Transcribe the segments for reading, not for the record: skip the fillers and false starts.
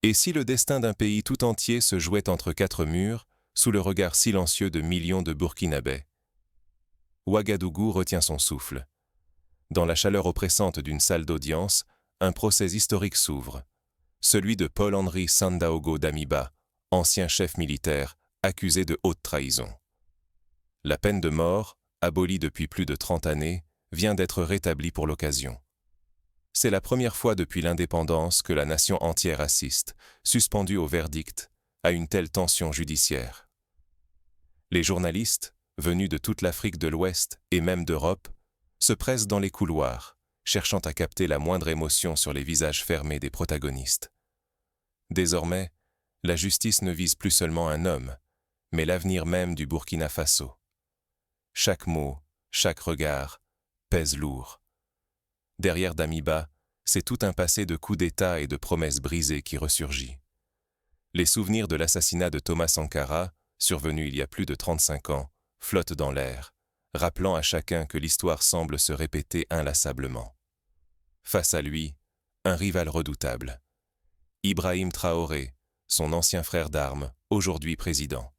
Et si le destin d'un pays tout entier se jouait entre quatre murs, sous le regard silencieux de millions de Burkinabés? Ouagadougou retient son souffle. Dans la chaleur oppressante d'une salle d'audience, un procès historique s'ouvre. Celui de Paul-Henri Sandaogo Damiba, ancien chef militaire, accusé de haute trahison. La peine de mort, abolie depuis plus de 30 années, vient d'être rétablie pour l'occasion. C'est la première fois depuis l'indépendance que la nation entière assiste, suspendue au verdict, à une telle tension judiciaire. Les journalistes, venus de toute l'Afrique de l'Ouest et même d'Europe, se pressent dans les couloirs, cherchant à capter la moindre émotion sur les visages fermés des protagonistes. Désormais, la justice ne vise plus seulement un homme, mais l'avenir même du Burkina Faso. Chaque mot, chaque regard, pèse lourd. Derrière Damiba, c'est tout un passé de coups d'État et de promesses brisées qui ressurgit. Les souvenirs de l'assassinat de Thomas Sankara, survenu il y a plus de 35 ans, flottent dans l'air, rappelant à chacun que l'histoire semble se répéter inlassablement. Face à lui, un rival redoutable. Ibrahim Traoré, son ancien frère d'armes, aujourd'hui président.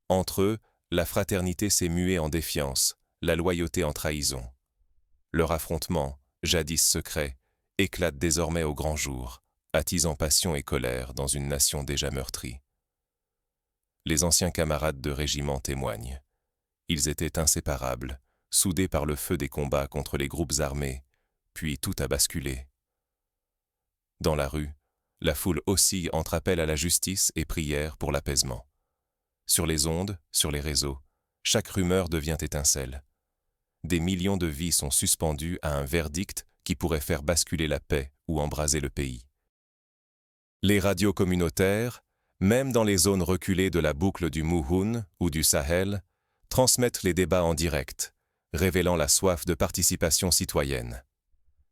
Entre eux, la fraternité s'est muée en défiance, la loyauté en trahison. Leur affrontement, jadis secret, éclate désormais au grand jour, attisant passion et colère dans une nation déjà meurtrie. Les anciens camarades de régiment témoignent. Ils étaient inséparables, soudés par le feu des combats contre les groupes armés, puis tout a basculé. Dans la rue, la foule oscille entre appel à la justice et prière pour l'apaisement. Sur les ondes, sur les réseaux, chaque rumeur devient étincelle. Des millions de vies sont suspendues à un verdict qui pourrait faire basculer la paix ou embraser le pays. Les radios communautaires, même dans les zones reculées de la boucle du Mouhoun ou du Sahel, transmettent les débats en direct, révélant la soif de participation citoyenne.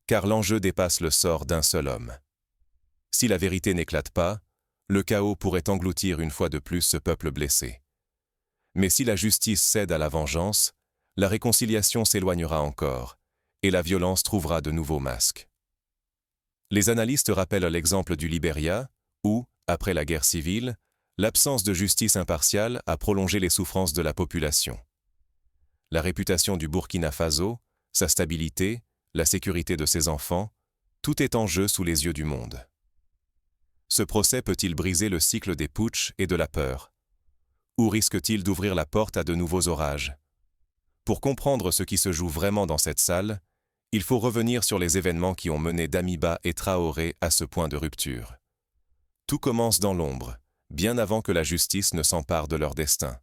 Car l'enjeu dépasse le sort d'un seul homme. Si la vérité n'éclate pas, le chaos pourrait engloutir une fois de plus ce peuple blessé. Mais si la justice cède à la vengeance, la réconciliation s'éloignera encore, et la violence trouvera de nouveaux masques. Les analystes rappellent l'exemple du Libéria, où, après la guerre civile, l'absence de justice impartiale a prolongé les souffrances de la population. La réputation du Burkina Faso, sa stabilité, la sécurité de ses enfants, tout est en jeu sous les yeux du monde. Ce procès peut-il briser le cycle des putschs et de la peur? Ou risque-t-il d'ouvrir la porte à de nouveaux orages? Pour comprendre ce qui se joue vraiment dans cette salle, il faut revenir sur les événements qui ont mené Damiba et Traoré à ce point de rupture. Tout commence dans l'ombre, bien avant que la justice ne s'empare de leur destin.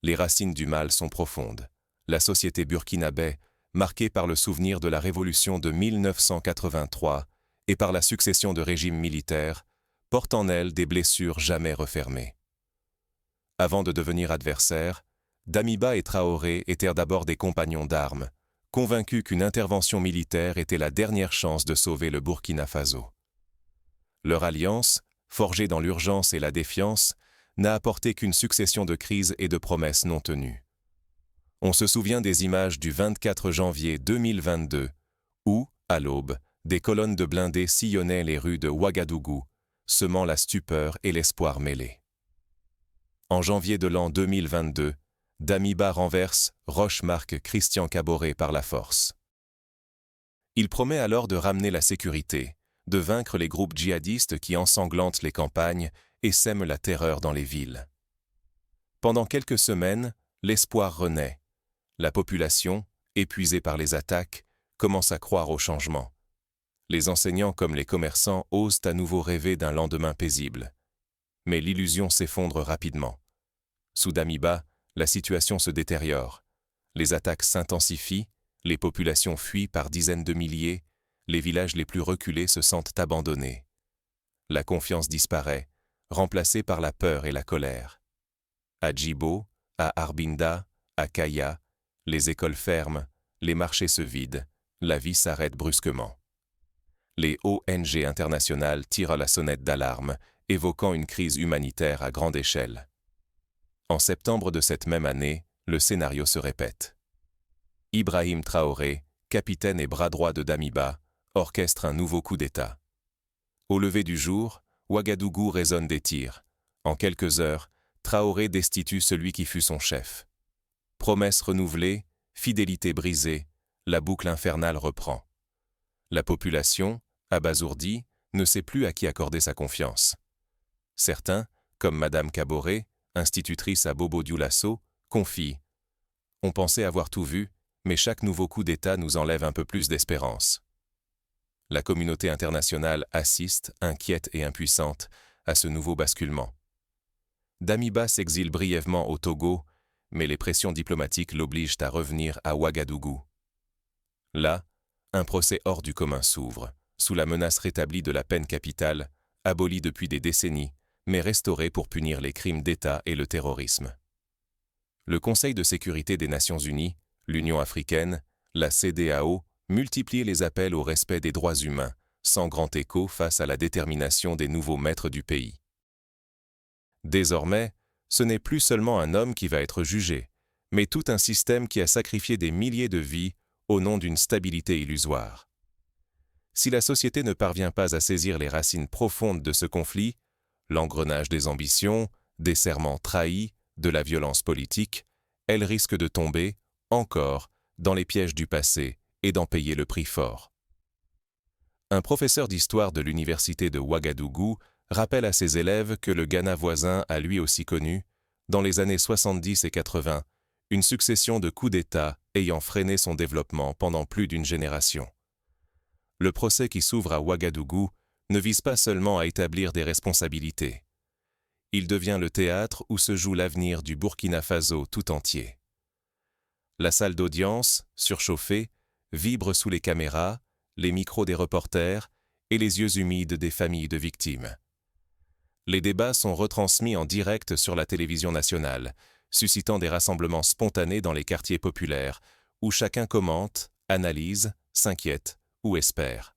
Les racines du mal sont profondes. La société burkinabé, marquée par le souvenir de la révolution de 1983 et par la succession de régimes militaires, porte en elle des blessures jamais refermées. Avant de devenir adversaires, Damiba et Traoré étaient d'abord des compagnons d'armes, convaincus qu'une intervention militaire était la dernière chance de sauver le Burkina Faso. Leur alliance, forgée dans l'urgence et la défiance, n'a apporté qu'une succession de crises et de promesses non tenues. On se souvient des images du 24 janvier 2022, où, à l'aube, des colonnes de blindés sillonnaient les rues de Ouagadougou, semant la stupeur et l'espoir mêlés. En janvier de l'an 2022, Damiba renverse Roch-Marc Christian Kaboré par la force. Il promet alors de ramener la sécurité, de vaincre les groupes djihadistes qui ensanglantent les campagnes et sèment la terreur dans les villes. Pendant quelques semaines, l'espoir renaît. La population, épuisée par les attaques, commence à croire au changement. Les enseignants comme les commerçants osent à nouveau rêver d'un lendemain paisible. Mais l'illusion s'effondre rapidement. Sous Damiba, la situation se détériore. Les attaques s'intensifient, les populations fuient par dizaines de milliers, les villages les plus reculés se sentent abandonnés. La confiance disparaît, remplacée par la peur et la colère. À Djibo, à Arbinda, à Kaya, les écoles ferment, les marchés se vident, la vie s'arrête brusquement. Les ONG internationales tirent la sonnette d'alarme, évoquant une crise humanitaire à grande échelle. En septembre de cette même année, le scénario se répète. Ibrahim Traoré, capitaine et bras droit de Damiba, orchestre un nouveau coup d'État. Au lever du jour, Ouagadougou résonne des tirs. En quelques heures, Traoré destitue celui qui fut son chef. Promesses renouvelées, fidélité brisée, la boucle infernale reprend. La population, abasourdie, ne sait plus à qui accorder sa confiance. Certains, comme Madame Caboret, institutrice à Bobo-Dioulasso, confient « On pensait avoir tout vu, mais chaque nouveau coup d'État nous enlève un peu plus d'espérance. » La communauté internationale assiste, inquiète et impuissante, à ce nouveau basculement. Damiba s'exile brièvement au Togo, mais les pressions diplomatiques l'obligent à revenir à Ouagadougou. Là, un procès hors du commun s'ouvre, sous la menace rétablie de la peine capitale, abolie depuis des décennies, mais restaurée pour punir les crimes d'État et le terrorisme. Le Conseil de sécurité des Nations Unies, l'Union africaine, la CEDEAO multiplient les appels au respect des droits humains, sans grand écho face à la détermination des nouveaux maîtres du pays. Désormais, ce n'est plus seulement un homme qui va être jugé, mais tout un système qui a sacrifié des milliers de vies au nom d'une stabilité illusoire. Si la société ne parvient pas à saisir les racines profondes de ce conflit, l'engrenage des ambitions, des serments trahis, de la violence politique, elle risque de tomber, encore, dans les pièges du passé et d'en payer le prix fort. Un professeur d'histoire de l'université de Ouagadougou rappelle à ses élèves que le Ghana voisin a lui aussi connu, dans les années 70 et 80, une succession de coups d'État ayant freiné son développement pendant plus d'une génération. Le procès qui s'ouvre à Ouagadougou ne vise pas seulement à établir des responsabilités. Il devient le théâtre où se joue l'avenir du Burkina Faso tout entier. La salle d'audience, surchauffée, vibre sous les caméras, les micros des reporters et les yeux humides des familles de victimes. Les débats sont retransmis en direct sur la télévision nationale, suscitant des rassemblements spontanés dans les quartiers populaires, où chacun commente, analyse, s'inquiète ou espère.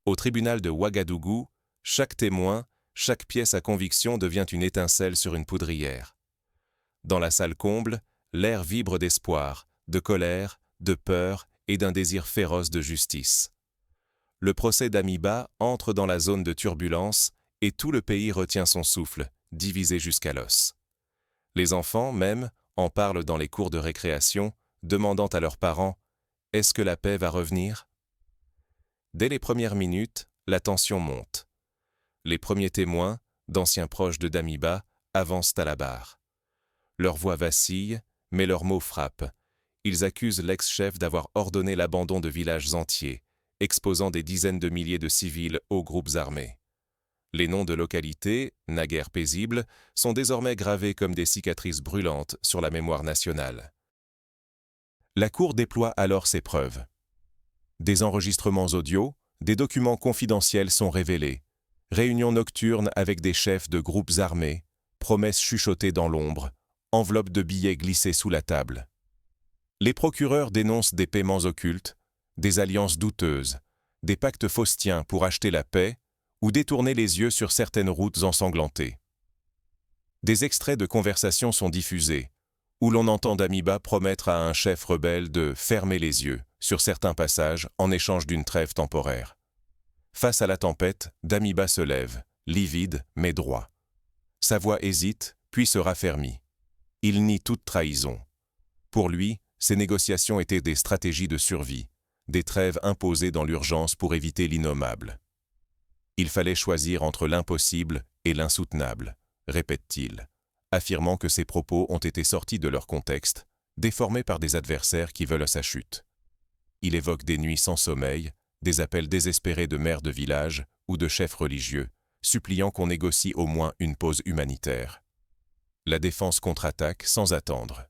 Au tribunal de Ouagadougou, chaque témoin, chaque pièce à conviction devient une étincelle sur une poudrière. Dans la salle comble, l'air vibre d'espoir, de colère, de peur et d'un désir féroce de justice. Le procès d'Amiba entre dans la zone de turbulence et tout le pays retient son souffle, divisé jusqu'à l'os. Les enfants, même, en parlent dans les cours de récréation, demandant à leurs parents « Est-ce que la paix va revenir ?» Dès les premières minutes, la tension monte. Les premiers témoins, d'anciens proches de Damiba, avancent à la barre. Leurs voix vacillent, mais leurs mots frappent. Ils accusent l'ex-chef d'avoir ordonné l'abandon de villages entiers, exposant des dizaines de milliers de civils aux groupes armés. Les noms de localités, naguère paisibles, sont désormais gravés comme des cicatrices brûlantes sur la mémoire nationale. La Cour déploie alors ses preuves. Des enregistrements audio, des documents confidentiels sont révélés, réunions nocturnes avec des chefs de groupes armés, promesses chuchotées dans l'ombre, enveloppes de billets glissées sous la table. Les procureurs dénoncent des paiements occultes, des alliances douteuses, des pactes faustiens pour acheter la paix ou détourner les yeux sur certaines routes ensanglantées. Des extraits de conversations sont diffusés, où l'on entend Damiba promettre à un chef rebelle de fermer les yeux sur certains passages en échange d'une trêve temporaire. Face à la tempête, Damiba se lève, livide mais droit. Sa voix hésite, puis se raffermit. Il nie toute trahison. Pour lui, ces négociations étaient des stratégies de survie, des trêves imposées dans l'urgence pour éviter l'innommable. Il fallait choisir entre l'impossible et l'insoutenable, répète-t-il, affirmant que ses propos ont été sortis de leur contexte, déformés par des adversaires qui veulent sa chute. Il évoque des nuits sans sommeil, des appels désespérés de maires de village ou de chefs religieux, suppliant qu'on négocie au moins une pause humanitaire. La défense contre-attaque sans attendre.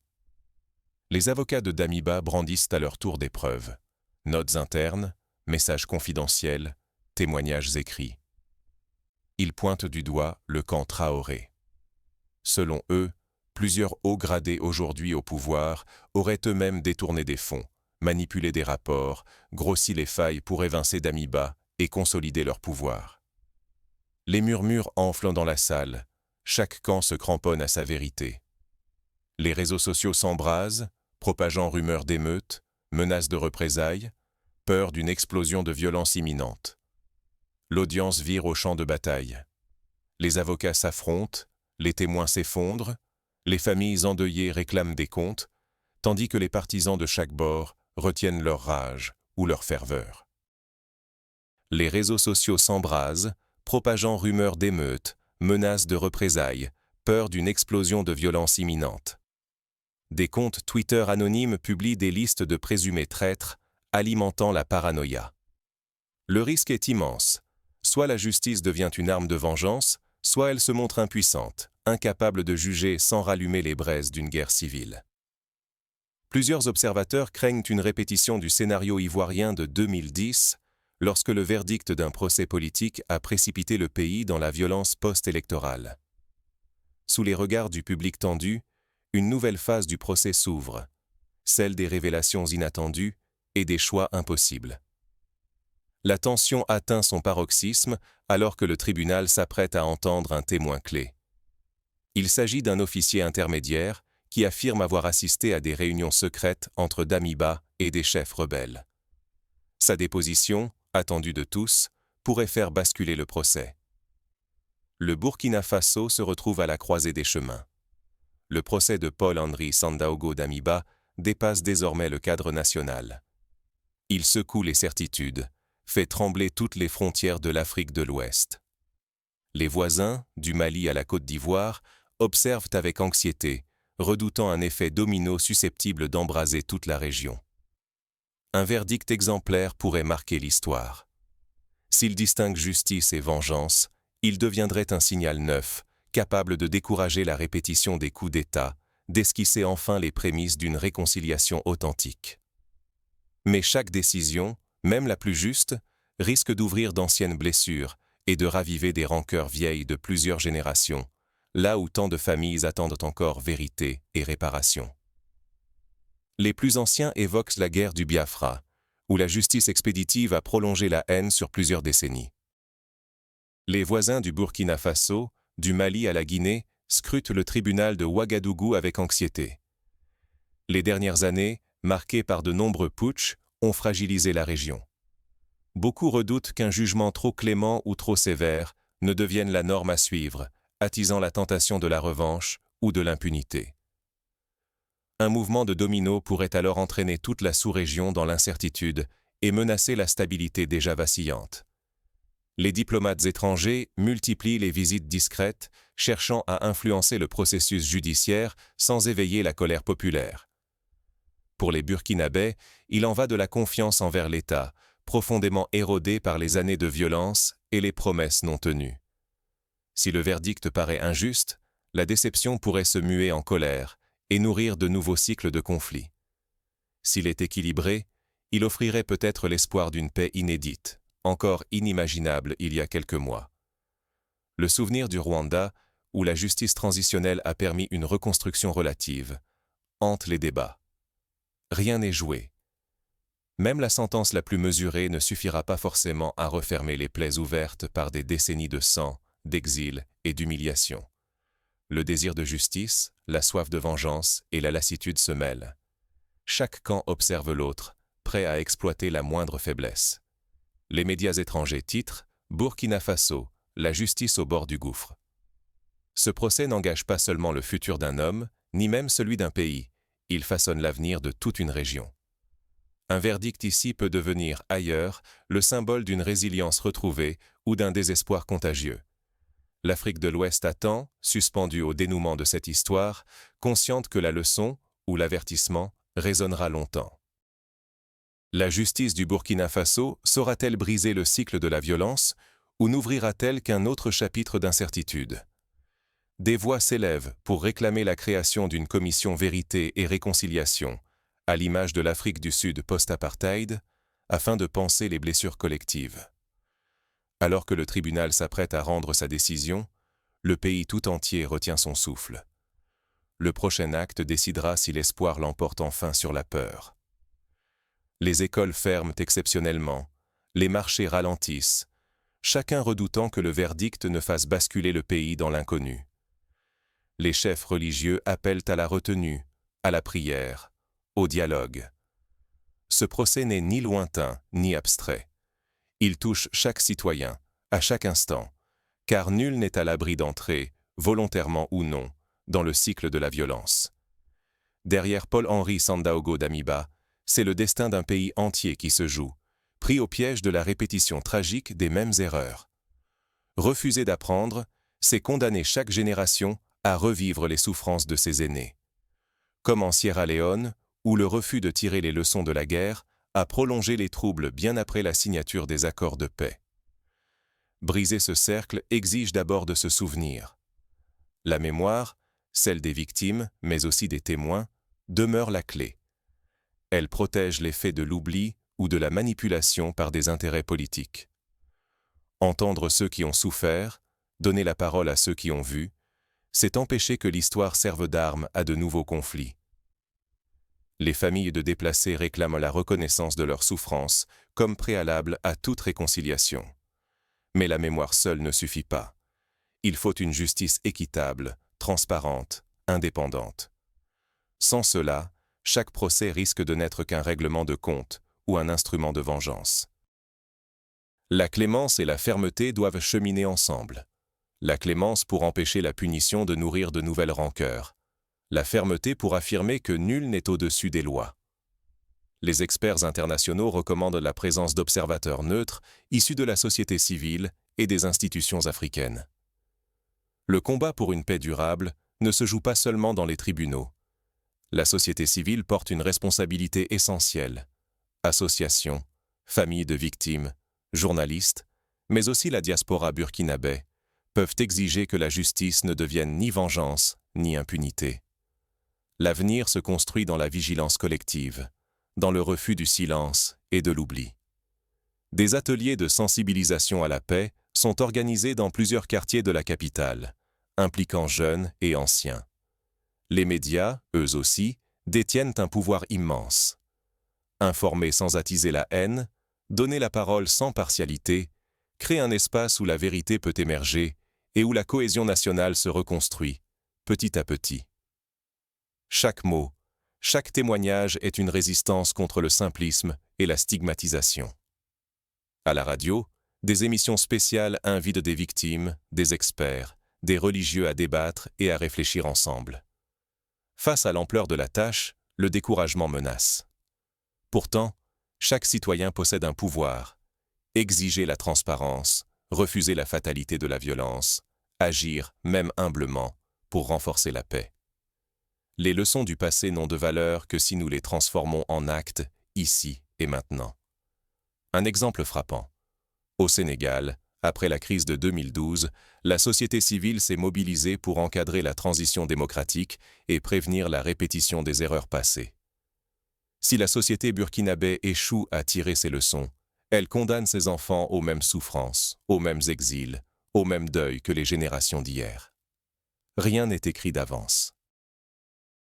Les avocats de Damiba brandissent à leur tour des preuves. Notes internes, messages confidentiels, témoignages écrits. Ils pointent du doigt le camp Traoré. Selon eux, plusieurs hauts gradés aujourd'hui au pouvoir auraient eux-mêmes détourné des fonds, manipulé des rapports, grossi les failles pour évincer Damiba et consolider leur pouvoir. Les murmures enflent dans la salle, chaque camp se cramponne à sa vérité. Les réseaux sociaux s'embrasent, propageant rumeurs d'émeutes, menaces de représailles, peur d'une explosion de violence imminente. L'audience vire au champ de bataille. Les avocats s'affrontent, les témoins s'effondrent, les familles endeuillées réclament des comptes, tandis que les partisans de chaque bord retiennent leur rage ou leur ferveur. Les réseaux sociaux s'embrasent, propageant rumeurs d'émeutes, menaces de représailles, peur d'une explosion de violence imminente. Des comptes Twitter anonymes publient des listes de présumés traîtres, alimentant la paranoïa. Le risque est immense. Soit la justice devient une arme de vengeance, soit elle se montre impuissante, incapable de juger sans rallumer les braises d'une guerre civile. Plusieurs observateurs craignent une répétition du scénario ivoirien de 2010, lorsque le verdict d'un procès politique a précipité le pays dans la violence post-électorale. Sous les regards du public tendu, une nouvelle phase du procès s'ouvre, celle des révélations inattendues et des choix impossibles. La tension atteint son paroxysme alors que le tribunal s'apprête à entendre un témoin clé. Il s'agit d'un officier intermédiaire qui affirme avoir assisté à des réunions secrètes entre Damiba et des chefs rebelles. Sa déposition, attendue de tous, pourrait faire basculer le procès. Le Burkina Faso se retrouve à la croisée des chemins. Le procès de Paul-Henri Sandaogo Damiba dépasse désormais le cadre national. Il secoue les certitudes, fait trembler toutes les frontières de l'Afrique de l'Ouest. Les voisins, du Mali à la Côte d'Ivoire, observent avec anxiété, redoutant un effet domino susceptible d'embraser toute la région. Un verdict exemplaire pourrait marquer l'histoire. S'il distingue justice et vengeance, il deviendrait un signal neuf, capable de décourager la répétition des coups d'État, d'esquisser enfin les prémices d'une réconciliation authentique. Mais chaque décision, même la plus juste, risque d'ouvrir d'anciennes blessures et de raviver des rancœurs vieilles de plusieurs générations, là où tant de familles attendent encore vérité et réparation. Les plus anciens évoquent la guerre du Biafra, où la justice expéditive a prolongé la haine sur plusieurs décennies. Les voisins du Burkina Faso, du Mali à la Guinée, scrutent le tribunal de Ouagadougou avec anxiété. Les dernières années, marquées par de nombreux putschs, ont fragilisé la région. Beaucoup redoutent qu'un jugement trop clément ou trop sévère ne devienne la norme à suivre, attisant la tentation de la revanche ou de l'impunité. Un mouvement de domino pourrait alors entraîner toute la sous-région dans l'incertitude et menacer la stabilité déjà vacillante. Les diplomates étrangers multiplient les visites discrètes, cherchant à influencer le processus judiciaire sans éveiller la colère populaire. Pour les Burkinabés, il en va de la confiance envers l'État, profondément érodée par les années de violence et les promesses non tenues. Si le verdict paraît injuste, la déception pourrait se muer en colère et nourrir de nouveaux cycles de conflits. S'il est équilibré, il offrirait peut-être l'espoir d'une paix inédite, encore inimaginable il y a quelques mois. Le souvenir du Rwanda, où la justice transitionnelle a permis une reconstruction relative, hante les débats. Rien n'est joué. Même la sentence la plus mesurée ne suffira pas forcément à refermer les plaies ouvertes par des décennies de sang, d'exil et d'humiliation. Le désir de justice, la soif de vengeance et la lassitude se mêlent. Chaque camp observe l'autre, prêt à exploiter la moindre faiblesse. Les médias étrangers titrent « Burkina Faso, la justice au bord du gouffre ». Ce procès n'engage pas seulement le futur d'un homme, ni même celui d'un pays. Il façonne l'avenir de toute une région. Un verdict ici peut devenir, ailleurs, le symbole d'une résilience retrouvée ou d'un désespoir contagieux. L'Afrique de l'Ouest attend, suspendue au dénouement de cette histoire, consciente que la leçon, ou l'avertissement, résonnera longtemps. La justice du Burkina Faso saura-t-elle briser le cycle de la violence ou n'ouvrira-t-elle qu'un autre chapitre d'incertitude? Des voix s'élèvent pour réclamer la création d'une commission vérité et réconciliation, à l'image de l'Afrique du Sud post-apartheid, afin de panser les blessures collectives. Alors que le tribunal s'apprête à rendre sa décision, le pays tout entier retient son souffle. Le prochain acte décidera si l'espoir l'emporte enfin sur la peur. Les écoles ferment exceptionnellement, les marchés ralentissent, chacun redoutant que le verdict ne fasse basculer le pays dans l'inconnu. Les chefs religieux appellent à la retenue, à la prière, au dialogue. Ce procès n'est ni lointain ni abstrait. Il touche chaque citoyen, à chaque instant, car nul n'est à l'abri d'entrer, volontairement ou non, dans le cycle de la violence. Derrière Paul-Henri Sandaogo Damiba, c'est le destin d'un pays entier qui se joue, pris au piège de la répétition tragique des mêmes erreurs. Refuser d'apprendre, c'est condamner chaque génération à revivre les souffrances de ses aînés. Comme en Sierra Leone, où le refus de tirer les leçons de la guerre a prolongé les troubles bien après la signature des accords de paix. Briser ce cercle exige d'abord de se souvenir. La mémoire, celle des victimes, mais aussi des témoins, demeure la clé. Elle protège les faits de l'oubli ou de la manipulation par des intérêts politiques. Entendre ceux qui ont souffert, donner la parole à ceux qui ont vu, c'est empêcher que l'histoire serve d'arme à de nouveaux conflits. Les familles de déplacés réclament la reconnaissance de leur souffrance comme préalable à toute réconciliation. Mais la mémoire seule ne suffit pas. Il faut une justice équitable, transparente, indépendante. Sans cela, chaque procès risque de n'être qu'un règlement de compte ou un instrument de vengeance. La clémence et la fermeté doivent cheminer ensemble. La clémence pour empêcher la punition de nourrir de nouvelles rancœurs. La fermeté pour affirmer que nul n'est au-dessus des lois. Les experts internationaux recommandent la présence d'observateurs neutres issus de la société civile et des institutions africaines. Le combat pour une paix durable ne se joue pas seulement dans les tribunaux. La société civile porte une responsabilité essentielle. Associations, familles de victimes, journalistes, mais aussi la diaspora burkinabé, peuvent exiger que la justice ne devienne ni vengeance ni impunité. L'avenir se construit dans la vigilance collective, dans le refus du silence et de l'oubli. Des ateliers de sensibilisation à la paix sont organisés dans plusieurs quartiers de la capitale, impliquant jeunes et anciens. Les médias, eux aussi, détiennent un pouvoir immense. Informer sans attiser la haine, donner la parole sans partialité, créer un espace où la vérité peut émerger et où la cohésion nationale se reconstruit, petit à petit. Chaque mot, chaque témoignage est une résistance contre le simplisme et la stigmatisation. À la radio, des émissions spéciales invitent des victimes, des experts, des religieux à débattre et à réfléchir ensemble. Face à l'ampleur de la tâche, le découragement menace. Pourtant, chaque citoyen possède un pouvoir. Exiger la transparence, refuser la fatalité de la violence, agir, même humblement, pour renforcer la paix. Les leçons du passé n'ont de valeur que si nous les transformons en actes, ici et maintenant. Un exemple frappant. Au Sénégal, après la crise de 2012, la société civile s'est mobilisée pour encadrer la transition démocratique et prévenir la répétition des erreurs passées. Si la société burkinabé échoue à tirer ses leçons, elle condamne ses enfants aux mêmes souffrances, aux mêmes exils, au même deuil que les générations d'hier. Rien n'est écrit d'avance.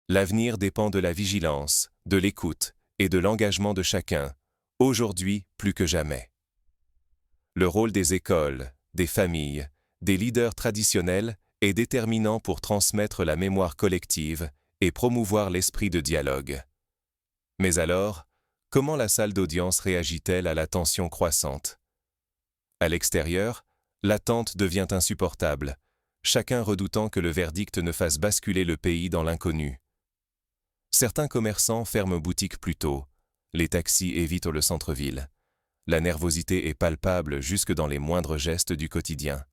L'avenir dépend de la vigilance, de l'écoute et de l'engagement de chacun, aujourd'hui plus que jamais. Le rôle des écoles, des familles, des leaders traditionnels est déterminant pour transmettre la mémoire collective et promouvoir l'esprit de dialogue. Mais alors, comment la salle d'audience réagit-elle à la tension croissante? À l'extérieur, l'attente devient insupportable, chacun redoutant que le verdict ne fasse basculer le pays dans l'inconnu. Certains commerçants ferment boutique plus tôt, les taxis évitent le centre-ville. La nervosité est palpable jusque dans les moindres gestes du quotidien.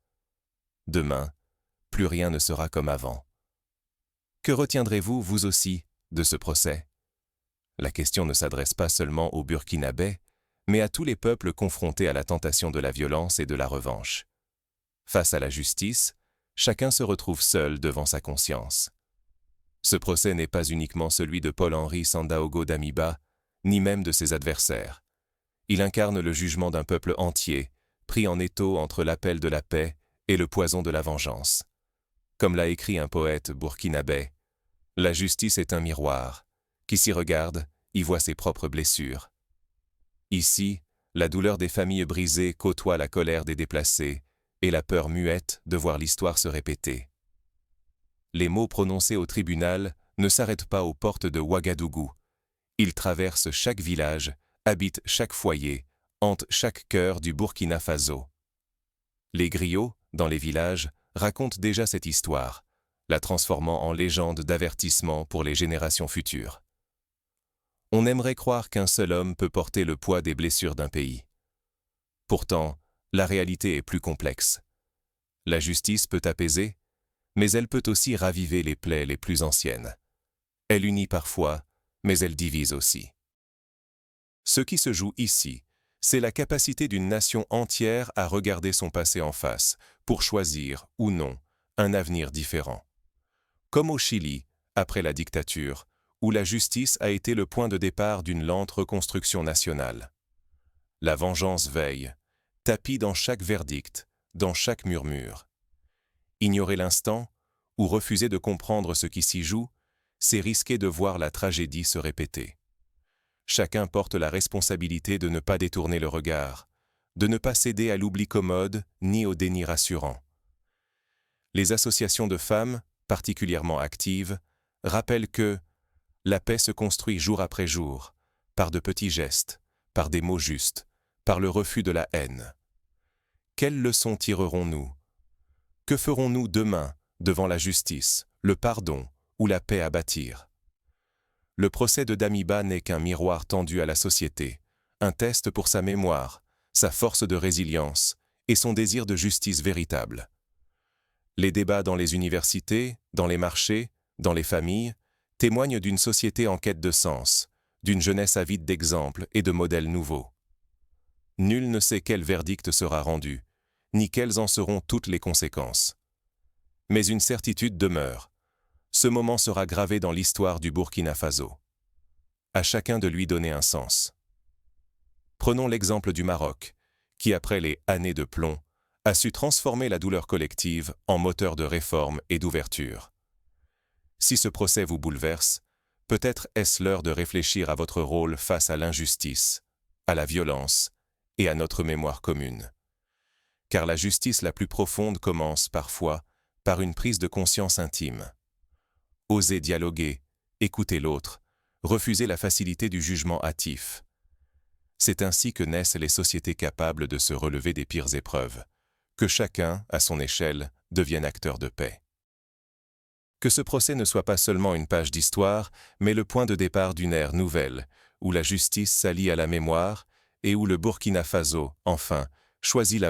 Demain, plus rien ne sera comme avant. Que retiendrez-vous, vous aussi, de ce procès? La question ne s'adresse pas seulement aux Burkinabés, mais à tous les peuples confrontés à la tentation de la violence et de la revanche. Face à la justice, chacun se retrouve seul devant sa conscience. Ce procès n'est pas uniquement celui de Paul-Henri Sandaogo Damiba, ni même de ses adversaires. Il incarne le jugement d'un peuple entier, pris en étau entre l'appel de la paix et le poison de la vengeance. Comme l'a écrit un poète burkinabé, « La justice est un miroir. Qui s'y regarde, y voit ses propres blessures. » Ici, la douleur des familles brisées côtoie la colère des déplacés et la peur muette de voir l'histoire se répéter. Les mots prononcés au tribunal ne s'arrêtent pas aux portes de Ouagadougou. Ils traversent chaque village, habitent chaque foyer, hantent chaque cœur du Burkina Faso. Les griots, dans les villages, racontent déjà cette histoire, la transformant en légende d'avertissement pour les générations futures. On aimerait croire qu'un seul homme peut porter le poids des blessures d'un pays. Pourtant, la réalité est plus complexe. La justice peut apaiser, mais elle peut aussi raviver les plaies les plus anciennes. Elle unit parfois, mais elle divise aussi. Ce qui se joue ici, c'est la capacité d'une nation entière à regarder son passé en face, pour choisir, ou non, un avenir différent. Comme au Chili, après la dictature, où la justice a été le point de départ d'une lente reconstruction nationale. La vengeance veille, tapie dans chaque verdict, dans chaque murmure. Ignorer l'instant, ou refuser de comprendre ce qui s'y joue, c'est risquer de voir la tragédie se répéter. Chacun porte la responsabilité de ne pas détourner le regard, de ne pas céder à l'oubli commode ni au déni rassurant. Les associations de femmes, particulièrement actives, rappellent que la paix se construit jour après jour, par de petits gestes, par des mots justes, par le refus de la haine. Quelles leçons tirerons-nous? Que ferons-nous demain devant la justice, le pardon ou la paix à bâtir? Le procès de Damiba n'est qu'un miroir tendu à la société, un test pour sa mémoire, sa force de résilience et son désir de justice véritable. Les débats dans les universités, dans les marchés, dans les familles, témoignent d'une société en quête de sens, d'une jeunesse avide d'exemples et de modèles nouveaux. Nul ne sait quel verdict sera rendu, ni quelles en seront toutes les conséquences. Mais une certitude demeure. Ce moment sera gravé dans l'histoire du Burkina Faso. À chacun de lui donner un sens. Prenons l'exemple du Maroc, qui après les années de plomb, a su transformer la douleur collective en moteur de réforme et d'ouverture. Si ce procès vous bouleverse, peut-être est-ce l'heure de réfléchir à votre rôle face à l'injustice, à la violence et à notre mémoire commune. Car la justice la plus profonde commence, parfois, par une prise de conscience intime. Oser dialoguer, écouter l'autre, refuser la facilité du jugement hâtif. C'est ainsi que naissent les sociétés capables de se relever des pires épreuves, que chacun, à son échelle, devienne acteur de paix. Que ce procès ne soit pas seulement une page d'histoire, mais le point de départ d'une ère nouvelle, où la justice s'allie à la mémoire et où le Burkina Faso, enfin, choisit la voie